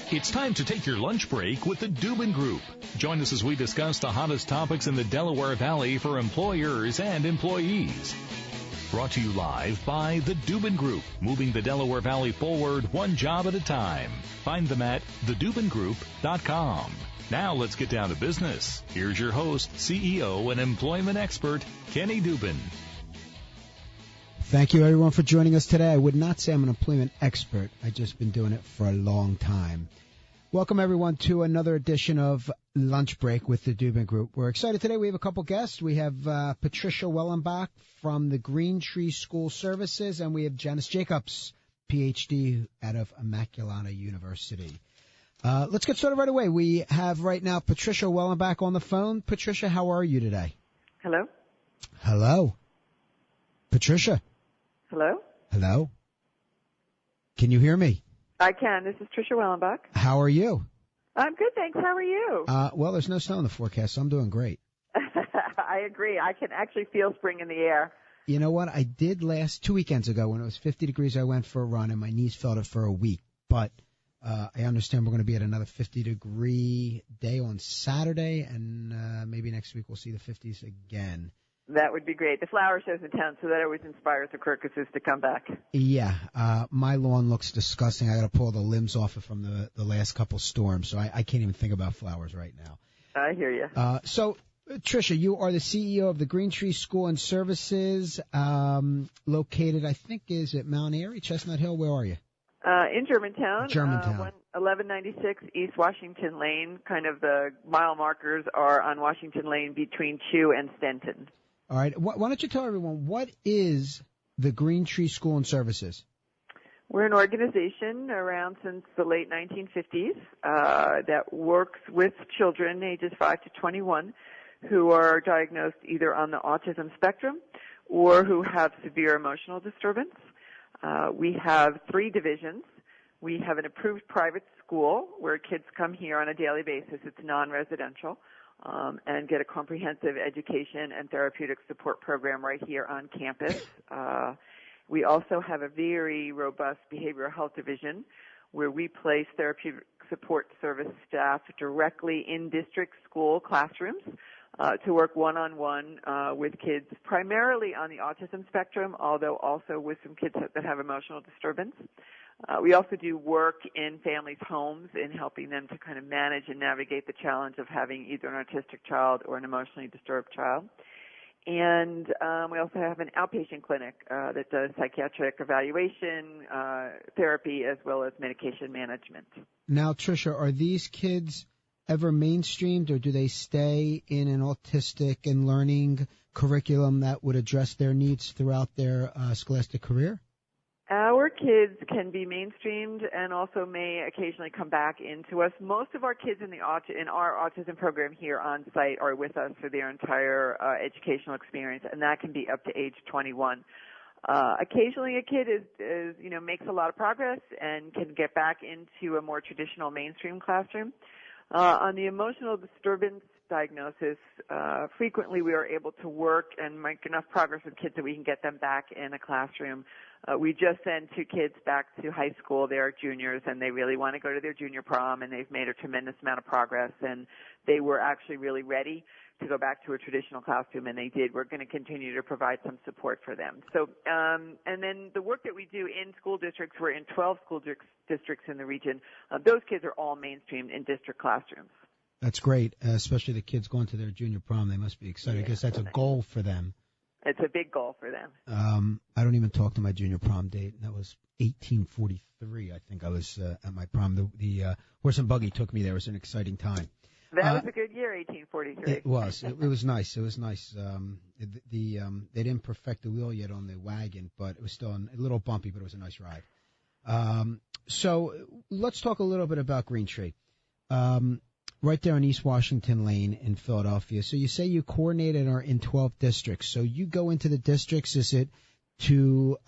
It's time to take your lunch break with the Dubin Group. Join us as we discuss the hottest topics in the Delaware Valley for employers and employees. Brought to you live by the Dubin Group, moving the Delaware Valley forward one job at a time. Find them at thedubingroup.com. Now let's get down to business. Here's your host, CEO and employment expert, Kenny Dubin. Thank you, everyone, for joining us today. I would not say I'm an employment expert. I've just been doing it for a long time. Welcome, everyone, to another edition of Lunch Break with the Dubin Group. We're excited today. We have a couple guests. We have Trish Wellenbach from the Green Tree School Services, and we have Janice Jacobs, Ph.D. out of Immaculata University. Let's get started right away. We have right now Patricia Wellenbach on the phone. Patricia, how are you today? Hello? Hello? Patricia? Hello? Hello? Can you hear me? I can. This is Trish Wellenbach. How are you? I'm good, thanks. How are you? Well, there's no snow in the forecast, so I'm doing great. I agree. I can actually feel spring in the air. You know what? I did 2 weekends ago when it was 50 degrees. I went for a run, and my knees felt it for a week. But I understand we're going to be at another 50-degree day on Saturday, and maybe next week we'll see the 50s again. That would be great. The flower show's in town, so that always inspires the crocuses to come back. Yeah. My lawn looks disgusting. I got to pull the limbs off it from the last couple storms, so I can't even think about flowers right now. I hear you. So, Tricia, you are the CEO of the Green Tree School and Services, located, I think, is it Mount Airy, Chestnut Hill? Where are you? In Germantown. 1196 East Washington Lane. Kind of the mile markers are on Washington Lane between Chew and Stenton. All right. Why don't you tell everyone, what is the Green Tree School and Services? We're an organization around since the late 1950s that works with children ages 5 to 21 who are diagnosed either on the autism spectrum or who have severe emotional disturbance. We have 3 divisions. We have an approved private school where kids come here on a daily basis. It's non-residential. And get a comprehensive education and therapeutic support program right here on campus. We also have a very robust behavioral health division where we place therapeutic support service staff directly in district school classrooms to work one-on-one with kids primarily on the autism spectrum, although also with some kids that have emotional disturbance. We also do work in families' homes in helping them to kind of manage and navigate the challenge of having either an autistic child or an emotionally disturbed child. And we also have an outpatient clinic that does psychiatric evaluation, therapy, as well as medication management. Now, Tricia, are these kids ever mainstreamed, or do they stay in an autistic and learning curriculum that would address their needs throughout their scholastic career? Our kids can be mainstreamed and also may occasionally come back into us. Most of our kids in our autism program here on site are with us for their entire educational experience, and that can be up to age 21. Occasionally a kid makes a lot of progress and can get back into a more traditional mainstream classroom. On the emotional disturbance diagnosis, frequently we are able to work and make enough progress with kids that we can get them back in a classroom. We just sent 2 kids back to high school. They're juniors, and they really want to go to their junior prom, and they've made a tremendous amount of progress, and they were actually really ready to go back to a traditional classroom, and they did. We're going to continue to provide some support for them. So, and then the work that we do in school districts, we're in 12 school districts in the region. Those kids are all mainstreamed in district classrooms. That's great, especially the kids going to their junior prom. They must be excited. I guess that's a goal for them. It's a big goal for them. I don't even talk to my junior prom date. That was 1843, I think I was at my prom. The horse and buggy took me there. It was an exciting time. That was a good year, 1843. It was. It was nice. It was nice. They didn't perfect the wheel yet on the wagon, but it was still a little bumpy, but it was a nice ride. So let's talk a little bit about Green Tree. Right there on East Washington Lane in Philadelphia. So you say you coordinated are in 12 districts. So you go into the districts. Is it to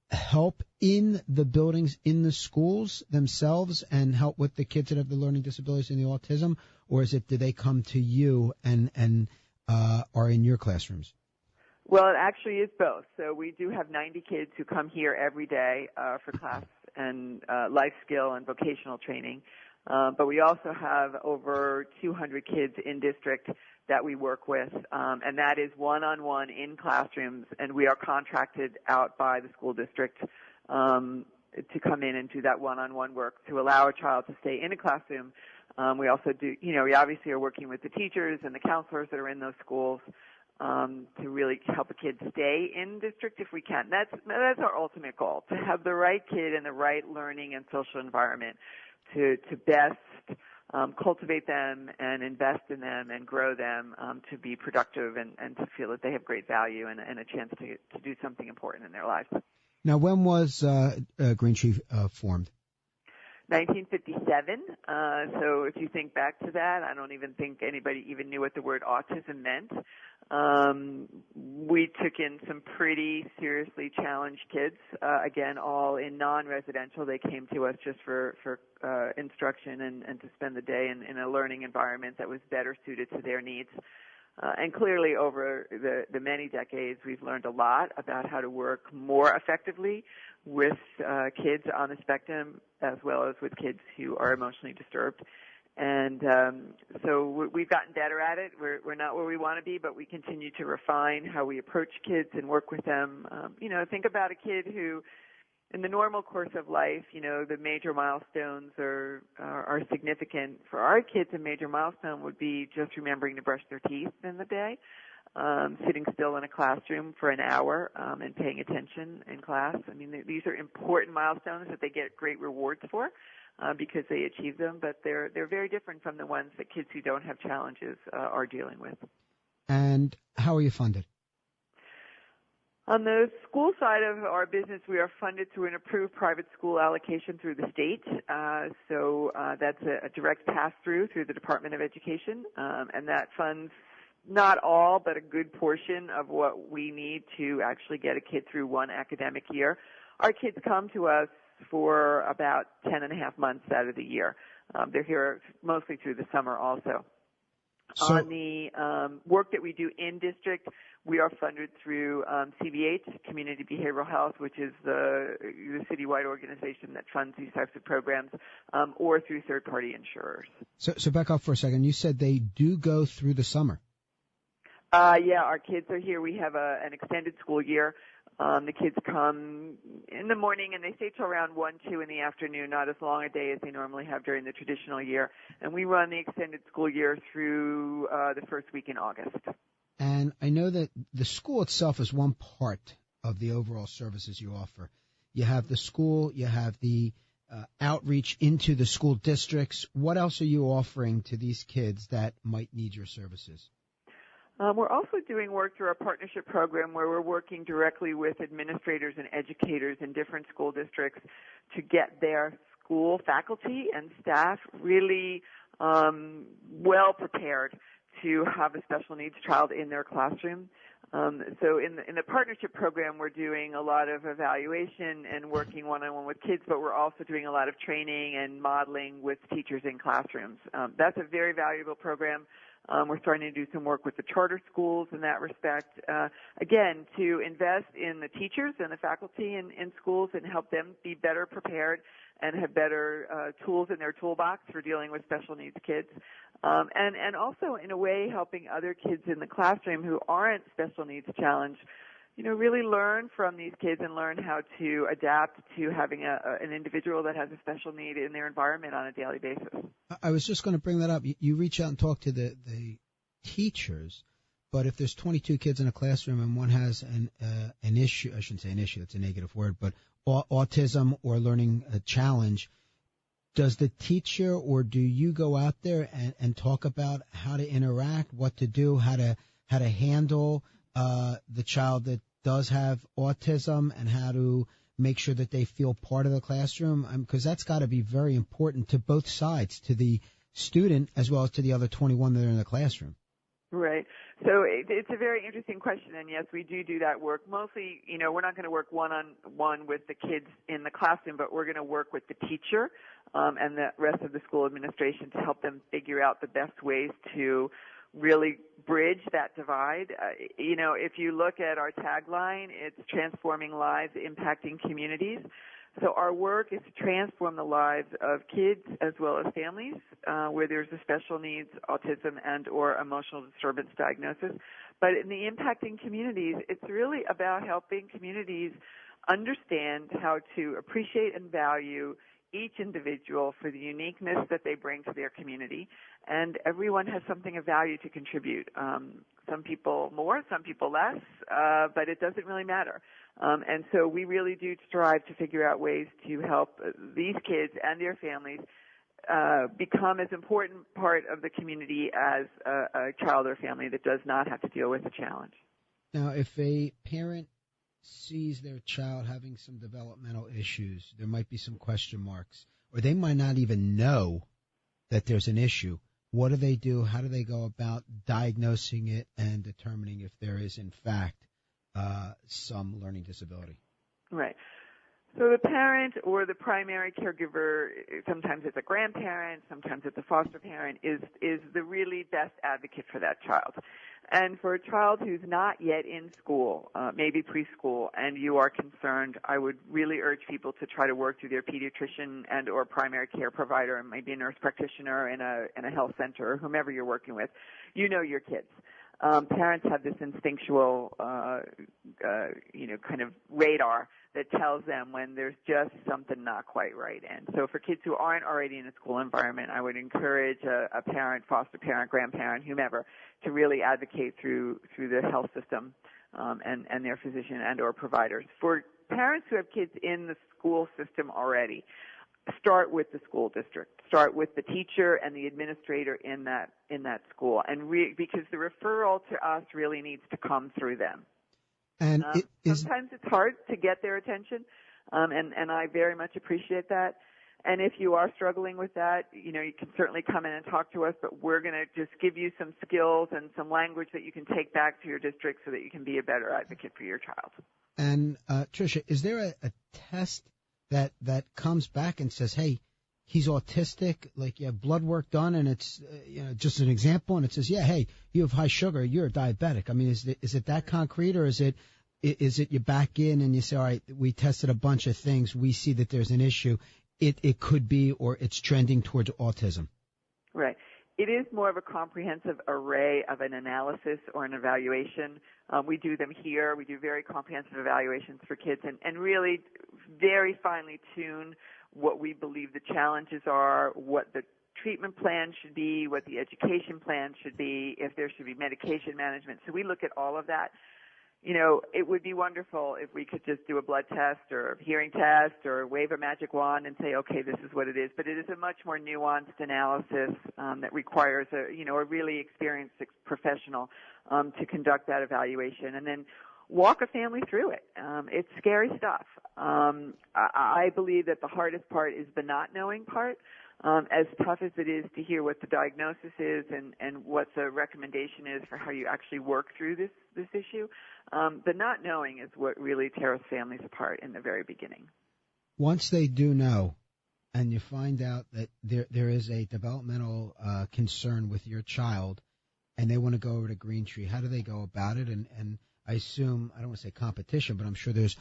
help in the buildings, in the schools themselves, and help with the kids that have the learning disabilities and the autism, or is it do they come to you and are in your classrooms? Well, it actually is both. So we do have 90 kids who come here every day for class and life skill and vocational training. But we also have over 200 kids in district that we work with, and that is one-on-one in classrooms, and we are contracted out by the school district to come in and do that one-on-one work to allow a child to stay in a classroom. We also do, we obviously are working with the teachers and the counselors that are in those schools to really help a kid stay in district if we can. That's our ultimate goal, to have the right kid in the right learning and social environment to best cultivate them and invest in them and grow them to be productive and to feel that they have great value and a chance to do something important in their lives. Now, when was Green Tree formed? 1957. So if you think back to that, I don't even think anybody even knew what the word autism meant. We took in some pretty seriously challenged kids, again, all in non-residential. They came to us just for instruction and to spend the day in a learning environment that was better suited to their needs. And clearly over the many decades, we've learned a lot about how to work more effectively with kids on the spectrum as well as with kids who are emotionally disturbed. And so we've gotten better at it. We're not where we want to be, but we continue to refine how we approach kids and work with them. Think about a kid who, in the normal course of life, the major milestones are significant. For our kids, a major milestone would be just remembering to brush their teeth in the day, sitting still in a classroom for an hour and paying attention in class. I mean, these are important milestones that they get great rewards for because they achieve them, but they're very different from the ones that kids who don't have challenges are dealing with. And how are you funded? On the school side of our business, we are funded through an approved private school allocation through the state. So that's a direct pass-through through the Department of Education, and that funds not all, but a good portion of what we need to actually get a kid through one academic year. Our kids come to us for about 10 and a half months out of the year. They're here mostly through the summer also. So, on the work that we do in district, we are funded through CBH, Community Behavioral Health, which is the citywide organization that funds these types of programs, or through third-party insurers. So back up for a second. You said they do go through the summer. Yeah, our kids are here. We have an extended school year. The kids come in the morning and they stay till around 1, 2 in the afternoon, not as long a day as they normally have during the traditional year. And we run the extended school year through the first week in August. And I know that the school itself is one part of the overall services you offer. You have the school, you have the outreach into the school districts. What else are you offering to these kids that might need your services? We're also doing work through our partnership program where we're working directly with administrators and educators in different school districts to get their school faculty and staff really well prepared to have a special needs child in their classroom. So in the partnership program, we're doing a lot of evaluation and working one-on-one with kids, but we're also doing a lot of training and modeling with teachers in classrooms. That's a very valuable program. We're starting to do some work with the charter schools in that respect. Again, to invest in the teachers and the faculty in schools and help them be better prepared and have better tools in their toolbox for dealing with special needs kids. And also, in a way, helping other kids in the classroom who aren't special needs challenged, really learn from these kids and learn how to adapt to having an individual that has a special need in their environment on a daily basis. I was just going to bring that up. You reach out and talk to the teachers, but if there's 22 kids in a classroom and one has an issue, I shouldn't say an issue, it's a negative word, but autism or learning a challenge, does the teacher or do you go out there and talk about how to interact, what to do, how to handle the child that does have autism and how to make sure that they feel part of the classroom? Because that's got to be very important to both sides, to the student as well as to the other 21 that are in the classroom. Right. So it's a very interesting question, and yes, we do that work. Mostly, we're not going to work one-on-one with the kids in the classroom, but we're going to work with the teacher and the rest of the school administration to help them figure out the best ways to really bridge that divide. If you look at our tagline, it's transforming lives, impacting communities. So our work is to transform the lives of kids as well as families where there's a special needs, autism, and or emotional disturbance diagnosis. But in the impacting communities, it's really about helping communities understand how to appreciate and value each individual for the uniqueness that they bring to their community. And everyone has something of value to contribute. Some people more, some people less, but it doesn't really matter. And so we really do strive to figure out ways to help these kids and their families become as important part of the community as a child or family that does not have to deal with a challenge. Now, if a parent sees their child having some developmental issues, there might be some question marks, or they might not even know that there's an issue. What do they do? How do they go about diagnosing it and determining if there is, in fact, some learning disability? Right. So the parent or the primary caregiver, sometimes it's a grandparent, sometimes it's a foster parent, is the really best advocate for that child. And for a child who's not yet in school, maybe preschool, and you are concerned, I would really urge people to try to work through their pediatrician and or primary care provider, maybe a nurse practitioner in a health center, or whomever you're working with. You know your kids. Parents have this instinctual, kind of radar that tells them when there's just something not quite right. And so for kids who aren't already in a school environment, I would encourage a parent, foster parent, grandparent, whomever, to really advocate through the health system and their physician and or providers. For parents who have kids in the school system already, start with the school district. Start with the teacher and the administrator in that school, and because the referral to us really needs to come through them. And sometimes it's hard to get their attention, and I very much appreciate that. And if you are struggling with that, you can certainly come in and talk to us, but we're going to just give you some skills and some language that you can take back to your district so that you can be a better advocate for your child. And, Tricia, is there a test that comes back and says, hey, he's autistic, like you have blood work done, and it's just an example, and it says, yeah, hey, you have high sugar, you're a diabetic. I mean, is it that concrete, or is it you back in and you say, all right, we tested a bunch of things, we see that there's an issue, it could be, or it's trending towards autism? Right. It is more of a comprehensive array of an analysis or an evaluation. We do them here. We do very comprehensive evaluations for kids and really very finely tune what we believe the challenges are, what the treatment plan should be, what the education plan should be, if there should be medication management. So we look at all of that. It would be wonderful if we could just do a blood test or a hearing test or wave a magic wand and say, okay, this is what it is. But it is a much more nuanced analysis that requires a really experienced professional to conduct that evaluation and then walk a family through it. It's scary stuff. I believe that the hardest part is the not knowing part. As tough as it is to hear what the diagnosis is and what the recommendation is for how you actually work through this issue, the not knowing is what really tears families apart in the very beginning. Once they do know, and you find out that there is a developmental concern with your child, and they want to go over to Green Tree, how do they go about it? And I assume, I don't want to say competition, but I'm sure there's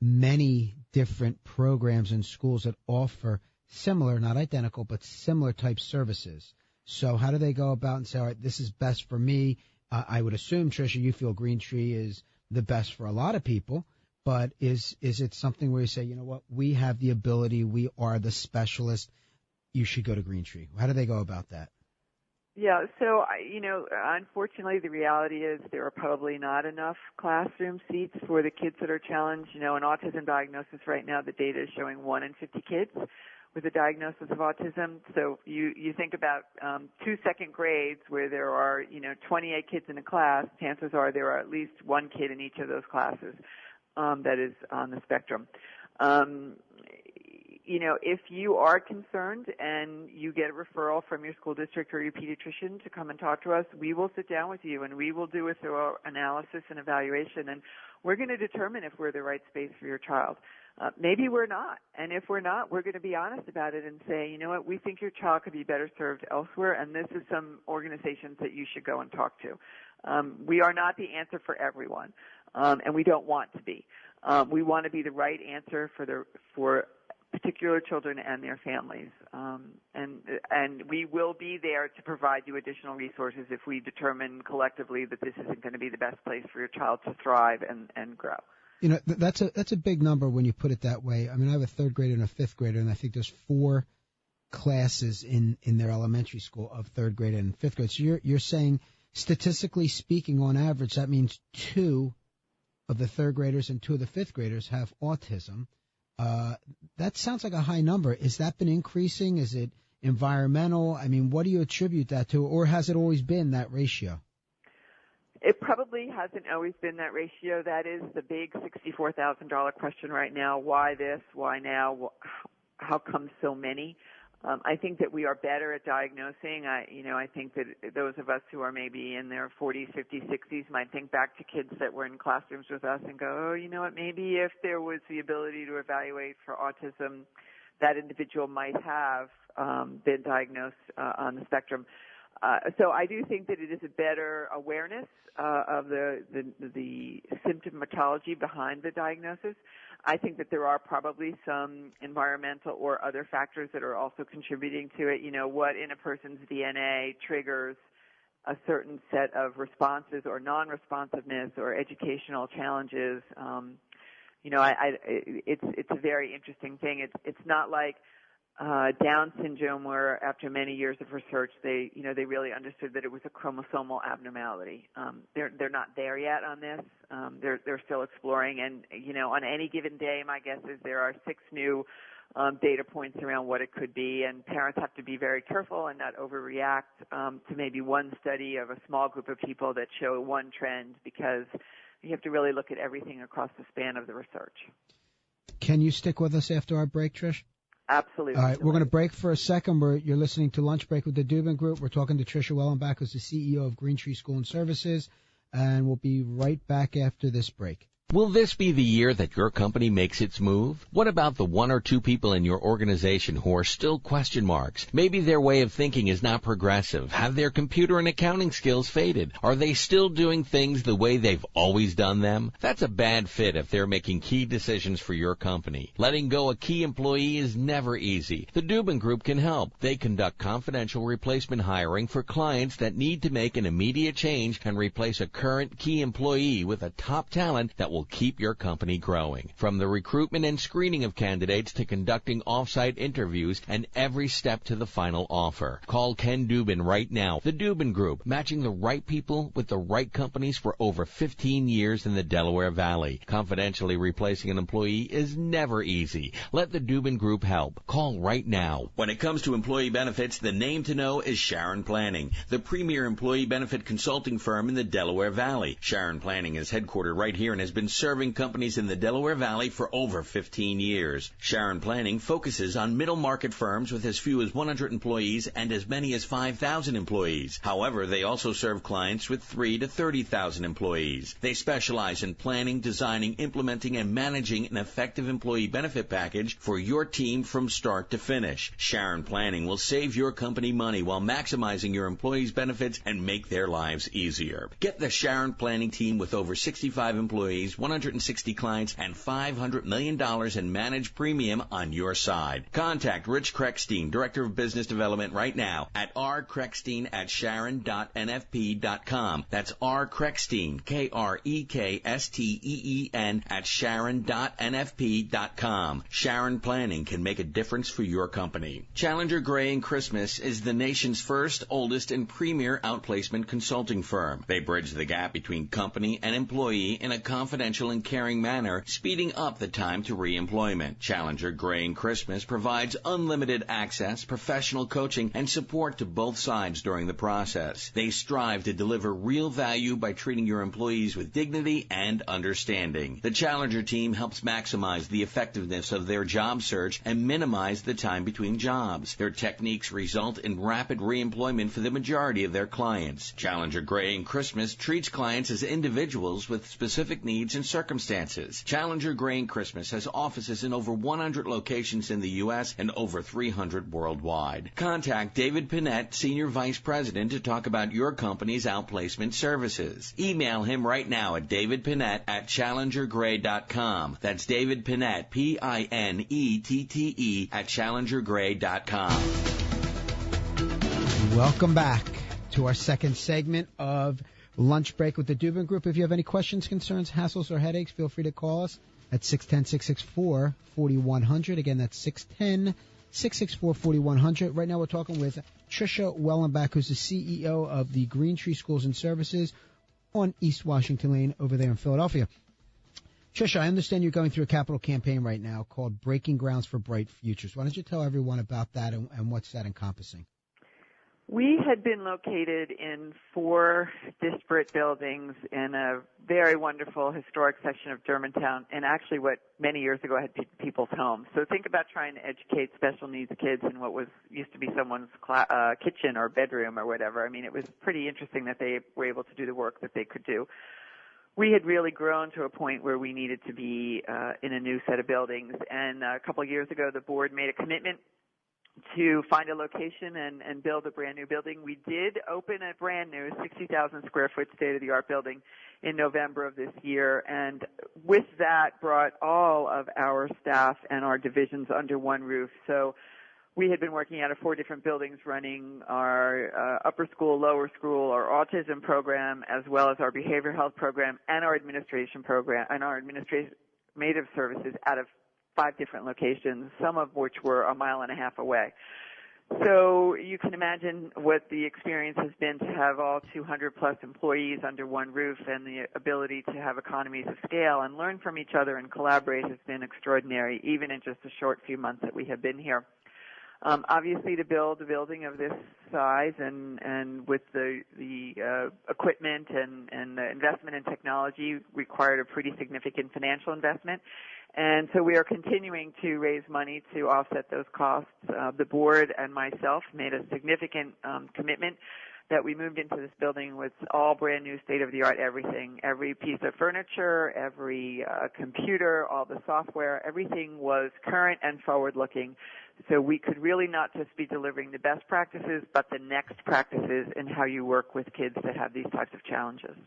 many different programs and schools that offer similar, not identical, but similar type services. So how do they go about and say, all right, this is best for me? I would assume, Tricia, you feel Green Tree is the best for a lot of people, but is it something where you say, you know what, we have the ability, we are the specialist, you should go to Green Tree? How do they go about that? Yeah, so, unfortunately, the reality is there are probably not enough classroom seats for the kids that are challenged. An autism diagnosis right now, the data is showing 1 in 50 kids with a diagnosis of autism. So you think about 2 second grades where there are, 28 kids in a class, chances are there are at least one kid in each of those classes that is on the spectrum. If you are concerned and you get a referral from your school district or your pediatrician to come and talk to us, we will sit down with you and we will do a thorough analysis and evaluation, and we're going to determine if we're the right space for your child. Maybe we're not, and if we're not, we're going to be honest about it and say, you know what, we think your child could be better served elsewhere, and this is some organizations that you should go and talk to. We are not the answer for everyone, and we don't want to be. We want to be the right answer for particular children and their families. And we will be there to provide you additional resources if we determine collectively that this isn't going to be the best place for your child to thrive and grow. You know, that's a big number when you put it that way. I mean, I have a third grader and a fifth grader, and I think there's 4 classes in their elementary school of third grade and fifth grade. So you're saying, statistically speaking, on average, that means 2 of the third graders and 2 of the fifth graders have autism. That sounds like a high number. Has that been increasing? Is it environmental? I mean, what do you attribute that to, or has it always been that ratio? It probably hasn't always been that ratio. That is the big $64,000 question right now. Why this? Why now? How come so many? I think that we are better at diagnosing. I think that those of us who are maybe in their 40s, 50s, 60s might think back to kids that were in classrooms with us and go, oh, you know what, maybe if there was the ability to evaluate for autism, that individual might have been diagnosed on the spectrum. So I do think that it is a better awareness of the symptomatology behind the diagnosis. I think that there are probably some environmental or other factors that are also contributing to it. You know, what in a person's DNA triggers a certain set of responses or non-responsiveness or educational challenges. It's a very interesting thing. It's not like Down syndrome, where after many years of research, they really understood that it was a chromosomal abnormality. They're not there yet on this. They're still exploring, and on any given day, my guess is there are 6 new data points around what it could be, and parents have to be very careful and not overreact to maybe one study of a small group of people that show one trend, because you have to really look at everything across the span of the research. Can you stick with us after our break, Trish? Absolutely. All right, we're going to break for a second. You're listening to Lunch Break with the Dubin Group. We're talking to Trish Wellenbach, who's the CEO of Green Tree School and Services, and we'll be right back after this break. Will this be the year that your company makes its move? What about the 1 or 2 people in your organization who are still question marks? Maybe their way of thinking is not progressive. Have their computer and accounting skills faded? Are they still doing things the way they've always done them? That's a bad fit if they're making key decisions for your company. Letting go a key employee is never easy. The Dubin Group can help. They conduct confidential replacement hiring for clients that need to make an immediate change and replace a current key employee with a top talent that will keep your company growing. From the recruitment and screening of candidates to conducting off-site interviews and every step to the final offer. Call Ken Dubin right now. The Dubin Group, matching the right people with the right companies for over 15 years in the Delaware Valley. Confidentially replacing an employee is never easy. Let the Dubin Group help. Call right now. When it comes to employee benefits, the name to know is Sharon Planning, the premier employee benefit consulting firm in the Delaware Valley. Sharon Planning is headquartered right here and has been serving companies in the Delaware Valley for over 15 years. Sharon Planning focuses on middle market firms with as few as 100 employees and as many as 5,000 employees. However, they also serve clients with 3 to 30,000 employees. They specialize in planning, designing, implementing, and managing an effective employee benefit package for your team from start to finish. Sharon Planning will save your company money while maximizing your employees' benefits and make their lives easier. Get the Sharon Planning team with over 65 employees, 160 clients, and $500 million in managed premium on your side. Contact Rich Kreckstein, Director of Business Development, right now at rkreckstein@sharon.nfp.com. That's rkreckstein, Kreksteen, at sharon.nfp.com. Sharon Planning can make a difference for your company. Challenger Gray and Christmas is the nation's first, oldest, and premier outplacement consulting firm. They bridge the gap between company and employee in a confidential and caring manner, speeding up the time to reemployment. Challenger Gray and Christmas provides unlimited access, professional coaching, and support to both sides during the process. They strive to deliver real value by treating your employees with dignity and understanding. The Challenger team helps maximize the effectiveness of their job search and minimize the time between jobs. Their techniques result in rapid reemployment for the majority of their clients. Challenger Gray and Christmas treats clients as individuals with specific needs needs and circumstances. Challenger Grain Christmas has offices in over 100 locations in the U.S. and over 300 worldwide. Contact David Panett, Senior Vice President, to talk about your company's outplacement services. Email him right now at davidpanett@challengergray.com. That's David Panett, P-I-N-E-T-T-E, at challengergray.com. Welcome back to our second segment of Lunch Break with the Dubin Group. If you have any questions, concerns, hassles, or headaches, feel free to call us at 610-664-4100. Again, that's 610-664-4100. Right now we're talking with Trish Wellenbach, who's the CEO of the Green Tree Schools and Services on East Washington Lane over there in Philadelphia. Trish, I understand you're going through a capital campaign right now called Breaking Grounds for Bright Futures. Why don't you tell everyone about that and what's that encompassing? We had been located in 4 disparate buildings in a very wonderful historic section of Germantown, and actually what many years ago had people's homes. So think about trying to educate special needs kids in what was used to be someone's kitchen or bedroom or whatever. I mean, it was pretty interesting that they were able to do the work that they could do. We had really grown to a point where we needed to be in a new set of buildings, and a couple of years ago the board made a commitment to find a location and build a brand new building. We did open a brand new 60,000 square foot state-of-the-art building in November of this year, and with that brought all of our staff and our divisions under one roof. So we had been working out of 4 different buildings running our upper school, lower school, our autism program, as well as our behavioral health program and our administration program and our administrative services out of 5 different locations, some of which were a mile and a half away. So you can imagine what the experience has been to have all 200-plus employees under one roof, and the ability to have economies of scale and learn from each other and collaborate has been extraordinary, even in just a short few months that we have been here. Obviously, to build a building of this size and with the equipment and the investment in technology required a pretty significant financial investment. And so we are continuing to raise money to offset those costs. The board and myself made a significant commitment that we moved into this building with all brand new state-of-the-art everything. Every piece of furniture, every computer, all the software, everything was current and forward-looking. So we could really not just be delivering the best practices, but the next practices in how you work with kids that have these types of challenges.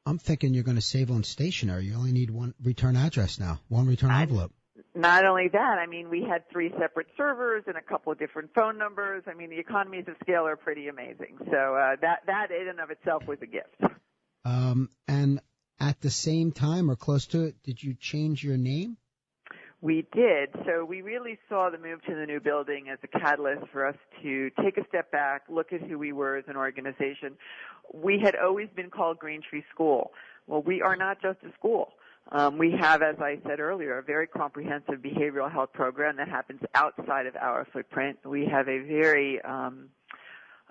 I'm thinking you're going to save on stationery. You only need one return address now, one return envelope. Not only that, I mean, we had 3 separate servers and a couple of different phone numbers. I mean, the economies of scale are pretty amazing. So that in and of itself was a gift. And at the same time or close to it, did you change your name? We did. So we really saw the move to the new building as a catalyst for us to take a step back, look at who we were as an organization. We had always been called Green Tree School. Well, we are not just a school. We have, as I said earlier, a very comprehensive behavioral health program that happens outside of our footprint. We have a very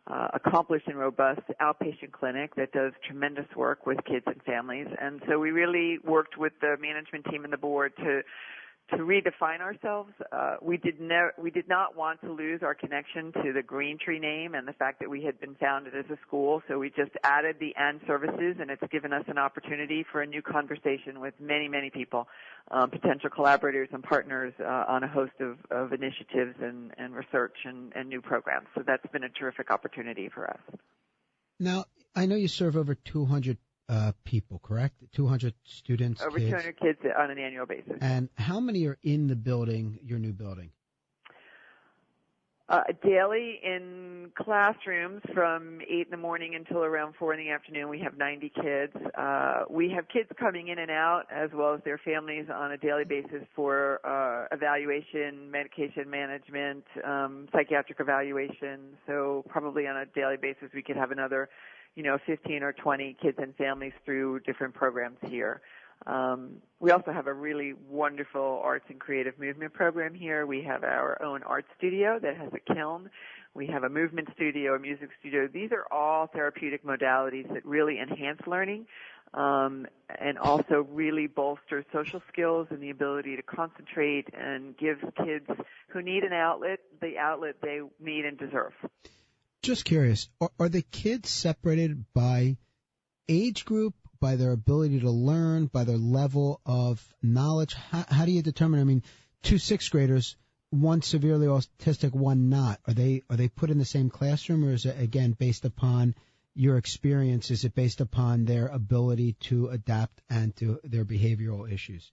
accomplished and robust outpatient clinic that does tremendous work with kids and families. And so we really worked with the management team and the board to redefine ourselves. We did not want to lose our connection to the Green Tree name and the fact that we had been founded as a school, so we just added the "and" services, and it's given us an opportunity for a new conversation with many, many people, potential collaborators and partners on a host of initiatives and research and new programs. So that's been a terrific opportunity for us. Now, I know you serve over 200 people, correct? 200 students, over kids. 200 kids on an annual basis. And how many are in the building, your new building? Daily in classrooms from 8 in the morning until around 4 in the afternoon, we have 90 kids. We have kids coming in and out as well as their families on a daily basis for evaluation, medication management, psychiatric evaluation. So probably on a daily basis we could have another 15 or 20 kids and families through different programs here. We also have a really wonderful arts and creative movement program here. We have our own art studio that has a kiln. We have a movement studio, a music studio. These are all therapeutic modalities that really enhance learning and also really bolster social skills and the ability to concentrate and give kids who need an outlet the outlet they need and deserve. Just curious, are the kids separated by age group, by their ability to learn, by their level of knowledge? How do you determine? I mean, 2 sixth graders, one severely autistic, one not. Are they put in the same classroom, or is it, again, based upon your experience? Is it based upon their ability to adapt and to their behavioral issues?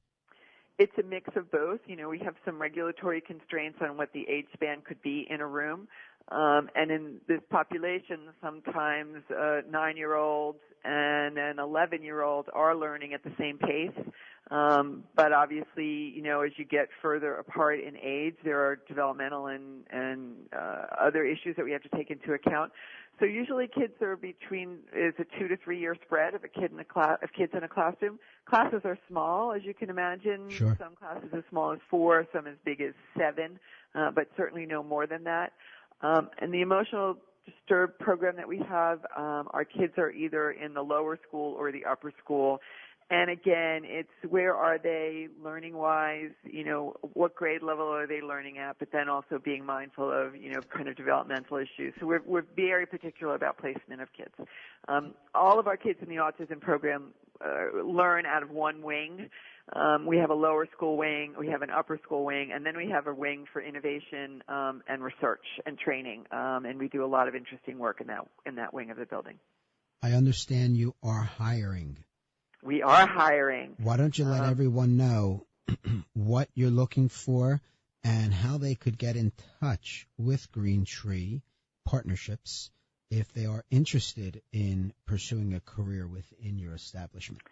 It's a mix of both. You know, we have some regulatory constraints on what the age span could be in a room. And in this population, sometimes a 9-year-old and an 11-year-old are learning at the same pace. But obviously, you know, as you get further apart in age, there are developmental and other issues that we have to take into account. So usually kids are is a 2 to 3 year spread of kids in a classroom. Classes are small, as you can imagine. Sure. Some classes as small as 4, some as big as 7, but certainly no more than that. And the emotional disturbed program that we have, our kids are either in the lower school or the upper school. And again, it's where are they learning-wise, you know, what grade level are they learning at, but then also being mindful of, you know, kind of developmental issues. So we're very particular about placement of kids. All of our kids in the autism program learn out of one wing. We have a lower school wing, we have an upper school wing, and then we have a wing for innovation and research and training. And we do a lot of interesting work in that wing of the building. I understand you are hiring. We are hiring. Why don't you let everyone know what you're looking for and how they could get in touch with Green Tree Partnerships if they are interested in pursuing a career within your establishment?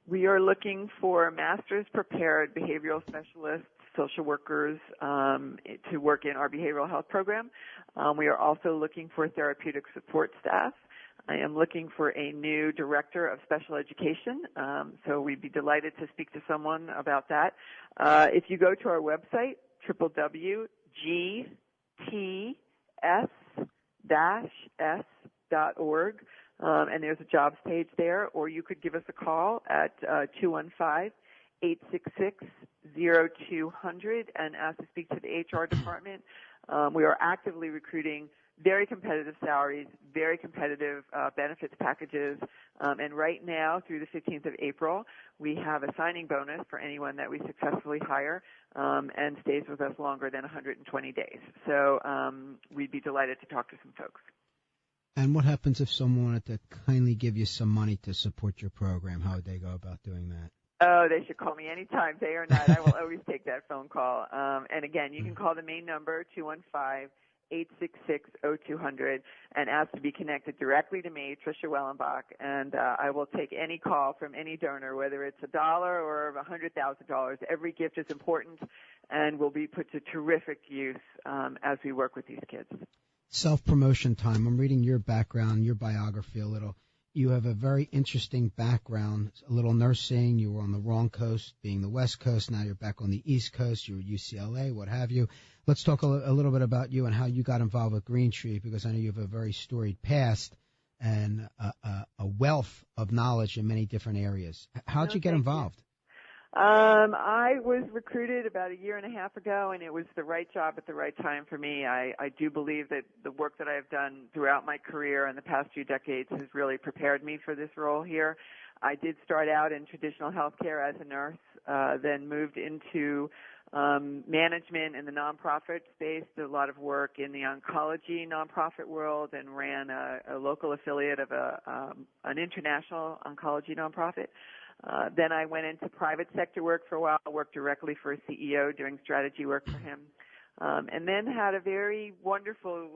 We are looking for master's prepared behavioral specialists, social workers to work in our behavioral health program. We are also looking for therapeutic support staff. I am looking for a new director of special education, so we'd be delighted to speak to someone about that. If you go to our website, www.gts-s.org, and there's a jobs page there, or you could give us a call at 215-866-0200 and ask to speak to the HR department. We are actively recruiting very competitive salaries, very competitive benefits packages, and right now, through the 15th of April, we have a signing bonus for anyone that we successfully hire and stays with us longer than 120 days. So we'd be delighted to talk to some folks. And what happens if someone wanted to kindly give you some money to support your program? How would they go about doing that? Oh, they should call me anytime, day or night. I will always take that phone call. And again, you can call the main number, 215-866-0200, and ask to be connected directly to me, Trish Wellenbach, and I will take any call from any donor, whether it's $1 or $100,000. Every gift is important and will be put to terrific use as we work with these kids. Self-promotion time. I'm reading your background, your biography a little. You have a very interesting background, a little nursing. You were on the wrong coast, being the West Coast. Now you're back on the East Coast. You were UCLA, what have you. Let's talk a little bit about you and how you got involved with Green Tree, because I know you have a very storied past and a wealth of knowledge in many different areas. How did you get involved? I was recruited about 1.5 years ago, and it was the right job at the right time for me. I do believe that the work that I've done throughout my career in the past few decades has really prepared me for this role here. I did start out in traditional healthcare as a nurse, then moved into management in the nonprofit space, did a lot of work in the oncology nonprofit world, and ran a local affiliate of an international oncology nonprofit. Then I went into private sector work for a while, worked directly for a CEO doing strategy work for him, and then had a very wonderful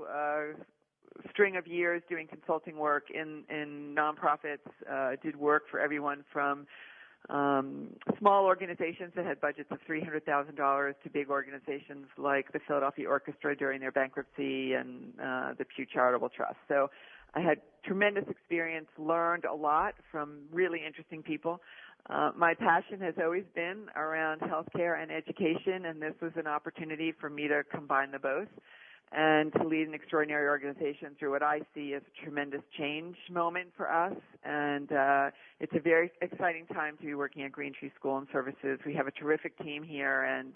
string of years doing consulting work in nonprofits, did work for everyone from small organizations that had budgets of $300,000 to big organizations like the Philadelphia Orchestra during their bankruptcy and the Pew Charitable Trust. So I had tremendous experience, learned a lot from really interesting people. My passion has always been around healthcare and education, and this was an opportunity for me to combine the both and to lead an extraordinary organization through what I see as a tremendous change moment for us. And it's a very exciting time to be working at Green Tree School and Services. We have a terrific team here, and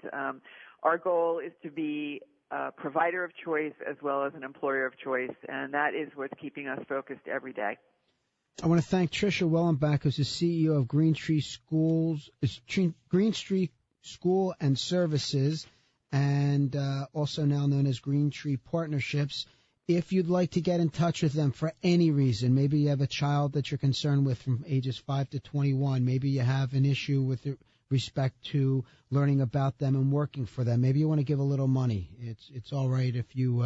our goal is to be a provider of choice as well as an employer of choice, and that is what's keeping us focused every day. I want to thank Trish Wellenbach, who's the CEO of Green Tree School and Services, and also now known as Green Tree Partnerships. If you'd like to get in touch with them for any reason, maybe you have a child that you're concerned with from ages 5 to 21, maybe you have an issue with respect to learning about them and working for them, maybe you want to give a little money. It's all right if you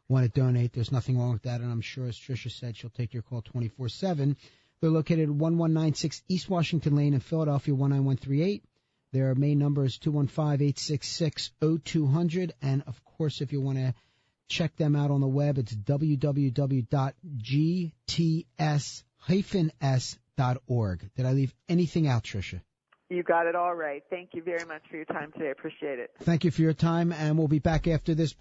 want to donate. There's nothing wrong with that, and I'm sure, as Tricia said, she'll take your call 24/7. They're located at 1196 East Washington Lane in Philadelphia, 19138. Their main number is 215-866-0200, and of course, if you want to check them out on the web, it's www.gts-s.org. Did I leave anything out, Tricia? You got it all right. Thank you very much for your time today. I appreciate it. Thank you for your time, and we'll be back after this